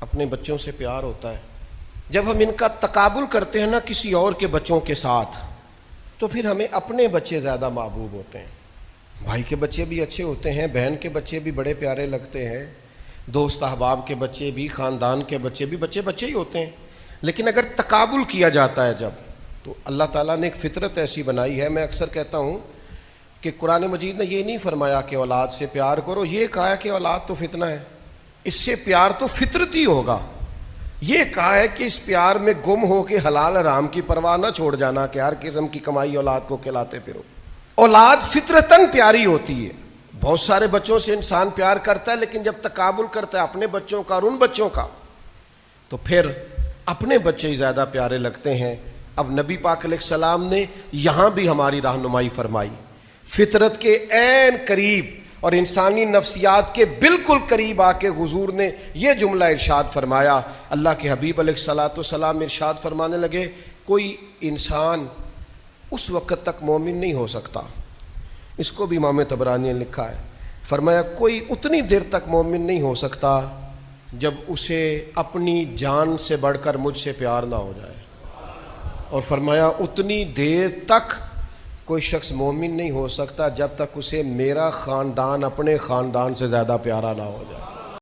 اپنے بچوں سے پیار ہوتا ہے، جب ہم ان کا تقابل کرتے ہیں نا کسی اور کے بچوں کے ساتھ، تو پھر ہمیں اپنے بچے زیادہ محبوب ہوتے ہیں۔ بھائی کے بچے بھی اچھے ہوتے ہیں، بہن کے بچے بھی بڑے پیارے لگتے ہیں، دوست احباب کے بچے بھی، خاندان کے بچے بھی، بچے بچے ہی ہوتے ہیں۔ لیکن اگر تقابل کیا جاتا ہے جب، تو اللہ تعالیٰ نے ایک فطرت ایسی بنائی ہے۔ میں اکثر کہتا ہوں کہ قرآن مجید نے یہ نہیں فرمایا کہ اولاد سے پیار کرو، یہ کہا ہے کہ اولاد تو فتنہ ہے، اس سے پیار تو فطرتی ہوگا۔ یہ کہا ہے کہ اس پیار میں گم ہو کے حلال حرام کی پرواہ نہ چھوڑ جانا کہ ہر قسم کی کمائی اولاد کو کھلاتے پھرو۔ اولاد فطرتاً پیاری ہوتی ہے۔ بہت سارے بچوں سے انسان پیار کرتا ہے، لیکن جب تقابل کرتا ہے اپنے بچوں کا اور ان بچوں کا، تو پھر اپنے بچے ہی زیادہ پیارے لگتے ہیں۔ اب نبی پاک علیہ السلام نے یہاں بھی ہماری رہنمائی فرمائی، فطرت کے عین قریب اور انسانی نفسیات کے بالکل قریب آ کے حضور نے یہ جملہ ارشاد فرمایا۔ اللہ کے حبیب علیہ الصلاۃ والسلام ارشاد فرمانے لگے، کوئی انسان اس وقت تک مومن نہیں ہو سکتا، اس کو بھی امام طبرانی نے لکھا ہے، فرمایا کوئی اتنی دیر تک مومن نہیں ہو سکتا جب اسے اپنی جان سے بڑھ کر مجھ سے پیار نہ ہو جائے، اور فرمایا اتنی دیر تک کوئی شخص مومن نہیں ہو سکتا جب تک اسے میرا خاندان اپنے خاندان سے زیادہ پیارا نہ ہو جائے۔